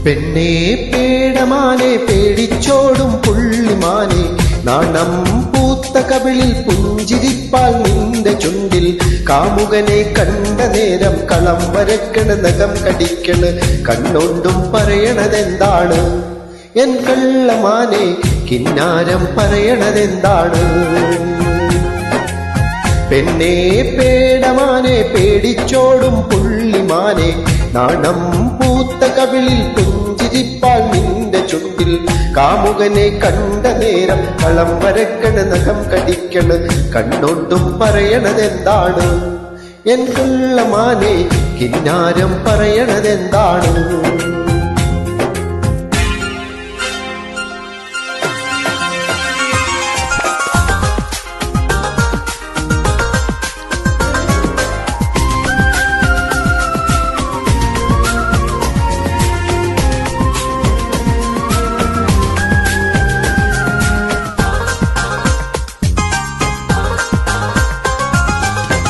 പെണ്ണേ പേടമാനെ പേടിച്ചോടും പുള്ളിമാനെ നാണം പൂത്ത കവിളിൽ പുഞ്ചിരിപ്പാൽ നിന്റെ ചുണ്ടിൽ കാമുകനെ കണ്ട നേരം കളം വരക്കണ് നഖം കടിക്കണ് കണ്ണൊണ്ടും പറയണതെന്താണ് എൻ കള്ളമാനെ കിന്നാരം പറയണതെന്താണ് പെണ്ണേ പേടമാനെ പേടിച്ചോടും പുള്ളിമാനെ നാണം പൂത്ത കവിളിൽ പുഞ്ചിരിപ്പാൽ നിന്റെ ചുണ്ടിൽ കാമുകനെ കണ്ട നേരം കളം വരക്കണ് നഖം കടിക്കണ് കണ്ണൊണ്ടും പറയണതെന്താണ് എൻ കള്ളമാനെ കിന്നാരം പറയണതെന്താണ്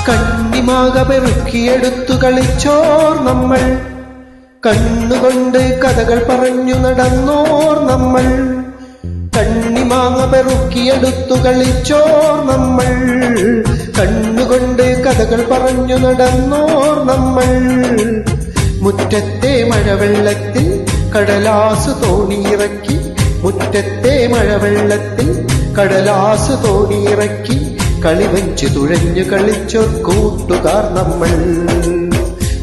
കണ്ണിമാക പെറുക്കിയെടുത്തു കളിച്ചോർ നമ്മൾ കണ്ണുകൊണ്ട് കഥകൾ പറഞ്ഞു നടന്നോർ നമ്മൾ കണ്ണിമാങ്ങ പെറുക്കിയെടുത്തു കളിച്ചോർ നമ്മൾ കണ്ണുകൊണ്ട് കഥകൾ പറഞ്ഞു നടന്നോർ നമ്മൾ മുറ്റത്തെ മഴവെള്ളത്തിൽ കടലാസ് തോണിയിറക്കി മുറ്റത്തെ മഴവെള്ളത്തിൽ കടലാസ് തോണിയിറക്കി കളിവഞ്ചു തുഴഞ്ഞു കളിച്ചോർ കൂട്ടുകാർ നമ്മൾ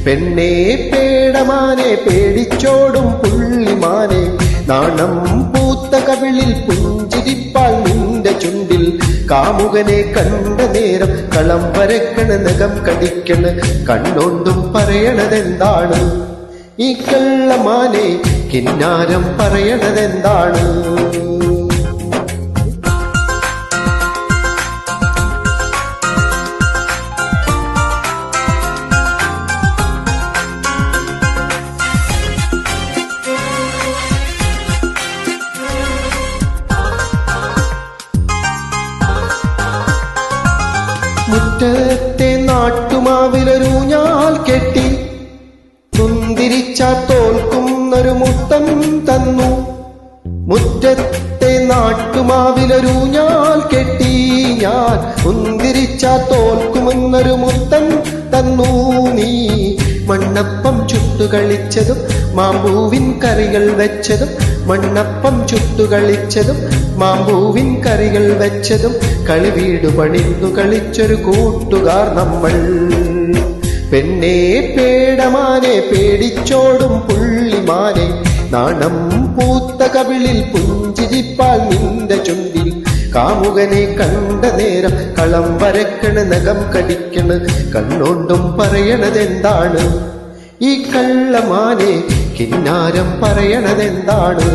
പെണ്ണേ പേടമാനെ പേടിച്ചോടും പുള്ളിമാനെ നാണം പൂത്ത കവിളിൽ പുഞ്ചിരിപ്പാൽ നിന്റെ ചുണ്ടിൽ കാമുകനെ കണ്ട നേരം കളം വരക്കണ് നഖം കടിക്കണ് കണ്ണൊണ്ടും പറയണതെന്താണ് ഈ കള്ളമാനെ കിന്നാരം പറയണതെന്താണ് മുറ്റത്തെ നാട്ടുമാവിലൊരൂഞ്ഞാൽ കെട്ടി മുന്തിരിച്ചാ തോൽക്കുന്നൊരു മുത്തം തന്നു മുറ്റത്തെ നാട്ടുമാവിലൊരൂഞ്ഞാൽ കെട്ടി ഞാൻ മുന്തിരിച്ചാ തോൽക്കുമെന്നൊരു മുത്തം തന്നു നീ മണ്ണപ്പം ചുട്ടുകളിച്ചതും മാമ്പൂവിൻ കറികൾ വെച്ചതും മണ്ണപ്പം ചുട്ടുകളിച്ചതും മാമ്പൂവിൻ കറികൾ വെച്ചതും കളിവീടു പണിന്നു കളിച്ചൊരു കൂട്ടുകാർ നമ്മൾ പെണ്ണേ പേടമാനെ പേടിച്ചോടും പുള്ളിമാനെ നാണം പൂത്ത കവിളിൽ പുഞ്ചിരിപ്പാൽ നിന്റെ ചുണ്ടിൽ കാമുകനെ കണ്ട നേരം കളം വരക്കണ് നഖം കടിക്കണ് കണ്ണൊണ്ടും പറയണതെന്താണ് ഈ കള്ളമാനെ കിന്നാരം പറയണതെന്താണ്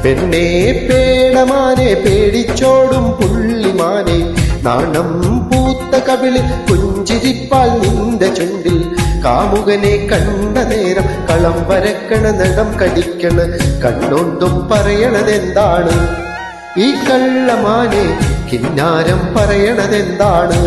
പെണ്ണേ പേടമാനെ പേടിച്ചോടും പുള്ളിമാനെ നാണം പൂത്ത കവിളിൽ പുഞ്ചിരിപ്പാൽ നിന്റെ ചുണ്ടിൽ കാമുകനെ കണ്ട നേരം കളം വരക്കണ നഖം കടിക്കണ് കണ്ണൊണ്ടും പറയണതെന്താണ് ഈ കള്ളമാനെ കിന്നാരം പറയണതെന്താണ്